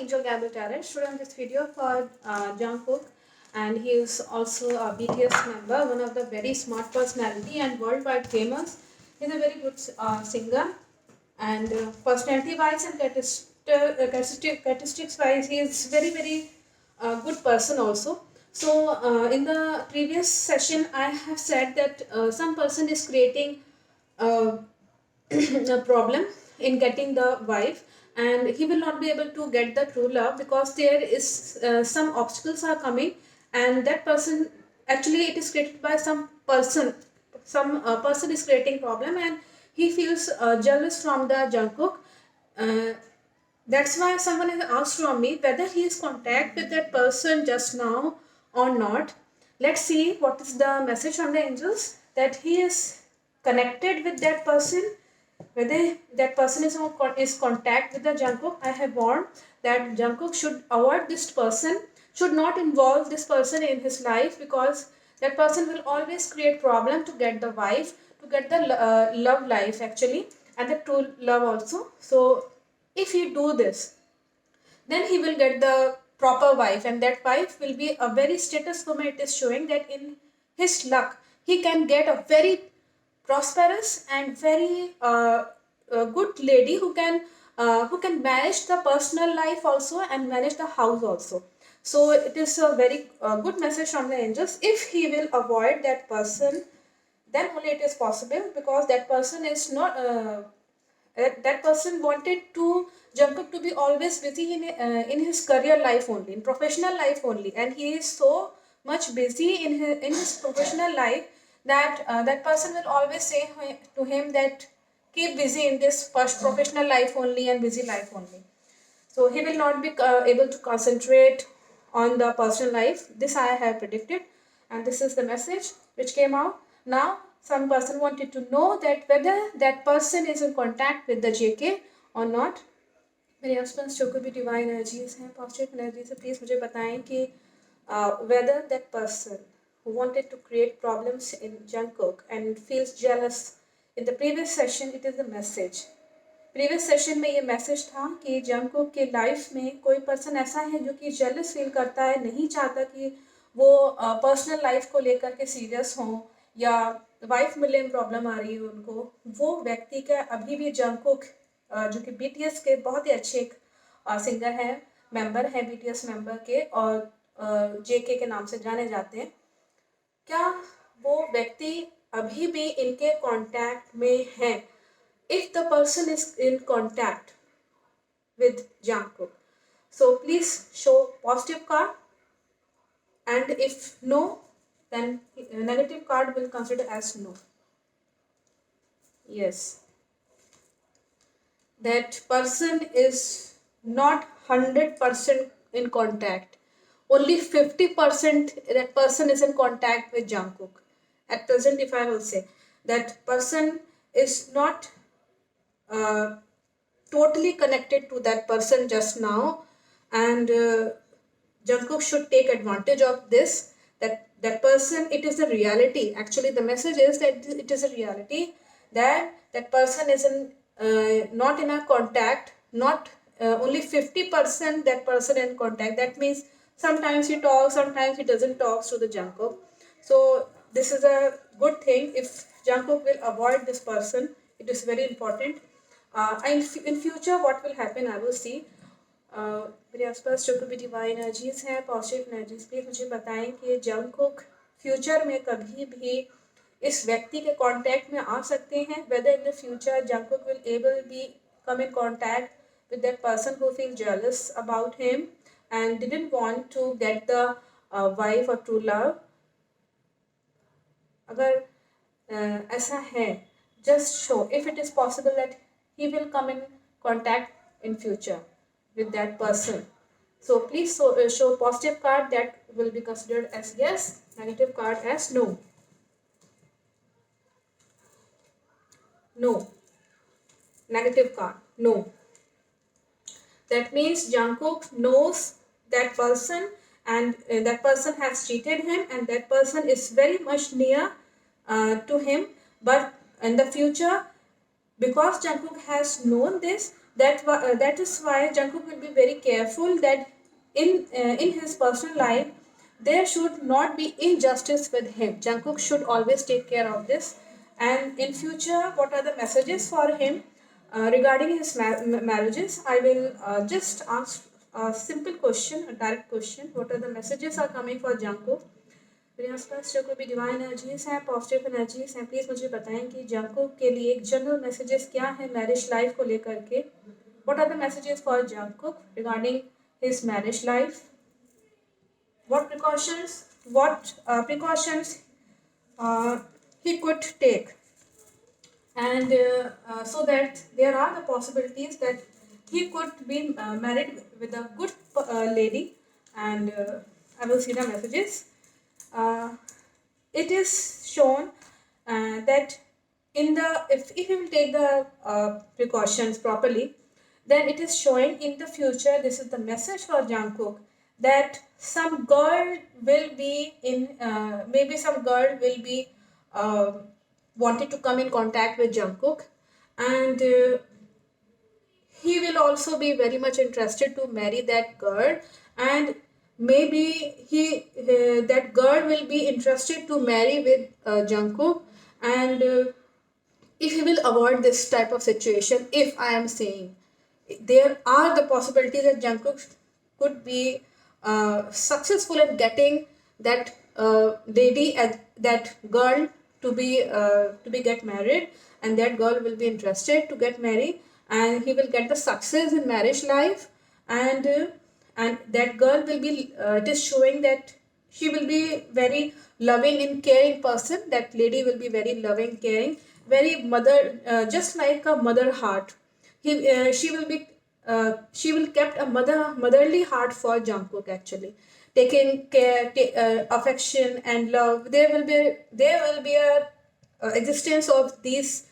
Angel Gabriel Tarrant, shooting this video for Jungkook, and he is also a BTS member, one of the very smart personality and worldwide famous. He's a very good singer, and personality-wise and characteristics-wise, he is very good person also. So in the previous session, I have said that some person is creating uh, a problem in getting the wife, and he will not be able to get the true love because there is some obstacles are coming, and that person, actually it is created by some person is creating problem, and he feels jealous from the Jungkook. uh, that's why someone has asked from me whether he is contact with that person just now or not. Let's see what is the message from the angels, that he is connected with that person, whether that person is contact with the Jungkook. I have warned that Jungkook should avoid this person, should not involve this person in his life, because that person will always create problem to get the wife, to get the love life actually, and the true love also. So if you do this, then he will get the proper wife, and that wife will be a very status woman. It is showing that in his luck he can get a very prosperous and very good lady who can manage the personal life also and manage the house also. So it is a very good message from the angels. If he will avoid that person, then only it is possible, because that person is not that person wanted to Jungkook to be always busy in his career life only, in professional life only, and he is so much busy in his professional life that that person will always say to him that keep busy in this first professional life only and busy life only. So he will not be able to concentrate on the personal life. This I have predicted, and this is the message which came out. Now, some person wanted to know that whether that person is in contact with the JK or not. मेरे आसपास जो कोई भी divine energies हैं, positive energies है, please मुझे बताएं कि whether that person who wanted to create problems in Jungkook and feels jealous in the previous session, it is the message. Previous session में ये मैसेज था कि जंगकुक के लाइफ में कोई पर्सन ऐसा है जो कि जेलस फील करता है, नहीं चाहता कि वो पर्सनल लाइफ को लेकर के सीरियस हों, या वाइफ मिलने में प्रॉब्लम आ रही है उनको, वो व्यक्ति का अभी भी जंगकुक जो कि बीटीएस के बहुत ही अच्छे एक सिंगर हैं, मेंबर हैं बीटीएस मेंबर के, और जेके के नाम से जाने जाते हैं, क्या वो व्यक्ति अभी भी इनके कांटेक्ट में है? If the person is in contact with Jungkook, so please show positive card, and if no, then negative card will consider as no. Yes, that person is not 100% in contact. Only 50% that person is in contact with Jungkook. At present, if I will say, that person is not totally connected to that person just now, and Jungkook should take advantage of this, that person, it is a reality. Actually, the message is that it is a reality that that person is not in a contact, not only 50% that person in contact. That means sometimes he talks, sometimes he doesn't talk to the Jungkook. So this is a good thing. If Jungkook will avoid this person, it is very important. In future what will happen, I will see. मेरे आसपास जो भी divine energies हैं, positive energies, please मुझे बताएं कि Jungkook future में कभी भी इस व्यक्ति के कांटेक्ट में आ सकते हैं. Whether in the future Jungkook will able be come in contact with that person who feels jealous about him and didn't want to get the wife or true love. अगर ऐसा है, just show if it is possible that he will come in contact in future with that person. So please show positive card, that will be considered as yes, negative card as no. No. Negative card, no. That means Jungkook knows that person, and that person has cheated him, and that person is very much near to him. But in the future, because Jungkook has known this, That is why Jungkook will be very careful that in his personal life there should not be injustice with him. Jungkook should always take care of this. And in future, what are the messages for him regarding his marriages? I will just ask a simple question, a direct question. What are the messages are coming for Jungkook? मेरे आसपास जो कोई भी divine energies हैं, positive energies हैं, please मुझे बताएं कि जंकुक के लिए एक जनरल मैसेजेस क्या है मैरिज लाइफ को लेकर के. What are the messages for Jungkook regarding his marriage life? what precautions what precautions he could take, and so that there are the possibilities that he could be married with a good lady. And I will see the messages. It is shown that in the if you will take the precautions properly, then it is showing in the future, this is the message for Jungkook, that some girl will be in maybe some girl will be wanted to come in contact with Jungkook, and he will also be very much interested to marry that girl, and maybe he that girl will be interested to marry with Jungkook. And if he will avoid this type of situation, if I am saying, there are the possibilities that Jungkook could be successful in getting that lady and that girl to be get married, and that girl will be interested to get married, and he will get the success in marriage life. And that girl will be it is showing that she will be very loving and caring person. That lady will be very loving, caring, very mother, just like a mother heart. She will kept a motherly heart for Jungkook, actually taking care, affection and love. There will be a existence of these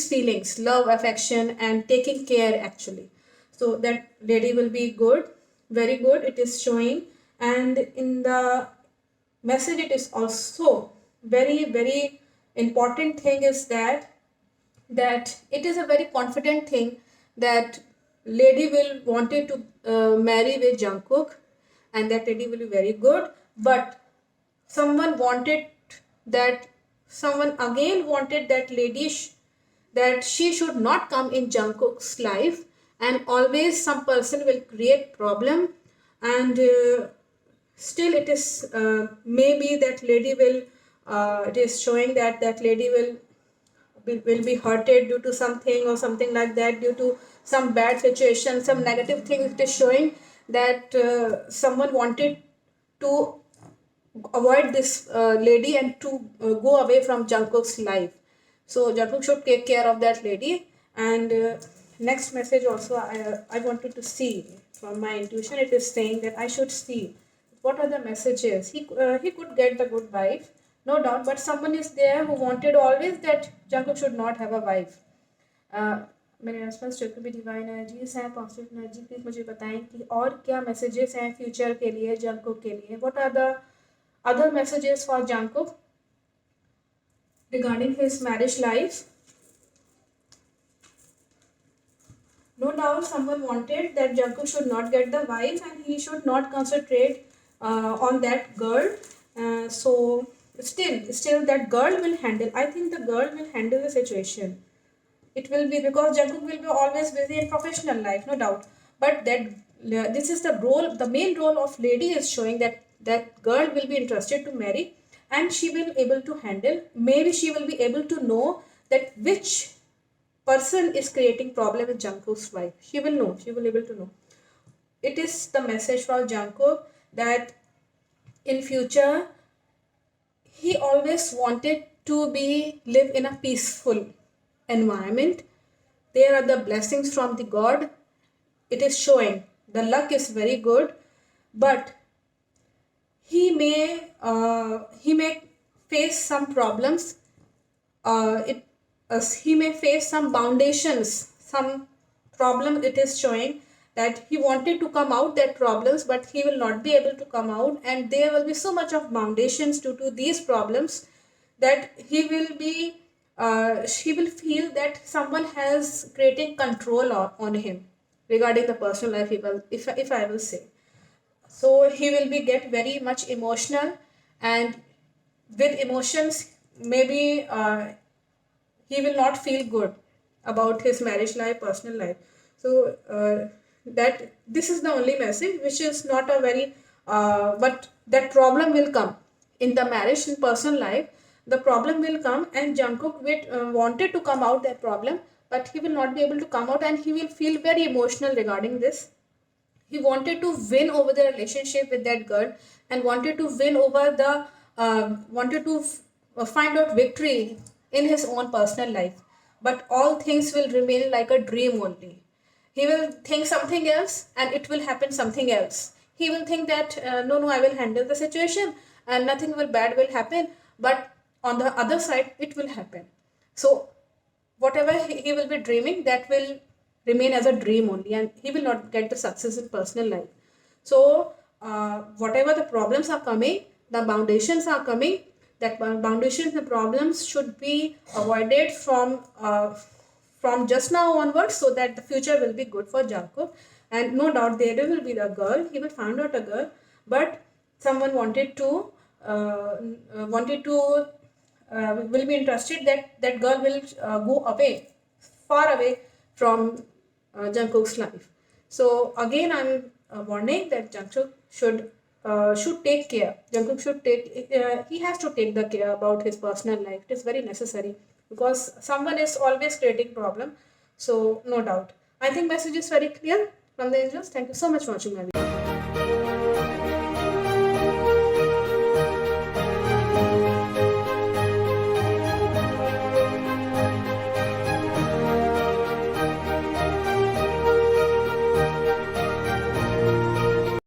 feelings, love, affection, and taking care, actually. So that lady will be good, very good. It is showing, and in the message it is also very important thing is that it is a very confident thing that lady will wanted to marry with Jungkook, and that lady will be very good. But someone wanted that someone again wanted that lady that she should not come in Jungkook's life, and always some person will create problem. And still it is maybe that lady will it is showing that that lady will be hurted due to something or something like that, due to some bad situation, some negative thing. It is showing that someone wanted to avoid this lady and to go away from Jungkook's life. So Jungkook should take care of that lady. And next message also I wanted to see from my intuition. It is saying that I should see what are the messages. He could get the good wife, no doubt, but someone is there who wanted always that Jungkook should not have a wife. मेरे आसपास जो भी divine energies हैं, positive energy, please मुझे बताएं कि और क्या मैसेजेस हैं फ्यूचर के लिए, जंकुक के लिए. What are the other messages for Jungkook regarding his marriage life? No doubt someone wanted that Jungkook should not get the wife and he should not concentrate on that girl. So still that girl will handle. I think the girl will handle the situation. It will be because Jungkook will be always busy in professional life, no doubt. But that this is the role, the main role of lady is showing that that girl will be interested to marry, and she will able to handle. Maybe she will be able to know that which person is creating problem with Jungkook's wife. She will know. She will be able to know. It is the message for Jungkook that in future he always wanted to be live in a peaceful environment. There are the blessings from the God. It is showing the luck is very good, but he may face some problems. He may face some foundations, some problem. It is showing that he wanted to come out that problems, but he will not be able to come out, and there will be so much of foundations due to these problems that he will be he will feel that someone has creating control on him regarding the personal life. If I will say, so he will be get very much emotional, and with emotions, maybe he will not feel good about his marriage life, personal life. So that this is the only message, which is not a very but that problem will come in the marriage and personal life. The problem will come, and Jungkook wanted to come out that problem, but he will not be able to come out, and he will feel very emotional regarding this. He wanted to win over the relationship with that girl, and wanted to win over the wanted to find out victory in his own personal life, but all things will remain like a dream only. He will think something else, and it will happen something else. He will think that no, no, I will handle the situation, and nothing will bad will happen, but on the other side it will happen. So whatever he will be dreaming, that will remain as a dream only, and he will not get the success in personal life. So whatever the problems are coming, the foundations are coming, that foundations and problems should be avoided from just now onwards, so that the future will be good for Jacob. And no doubt there will be the girl, he will find out a girl, but someone wanted to will be interested that that girl will go away, far away from Jungkook's life. So again, I'm warning that Jungkook should take care. Jungkook should take he has to take the care about his personal life. It is very necessary, because someone is always creating problem. So no doubt. I think message is very clear from the angels. Thank you so much for watching my video.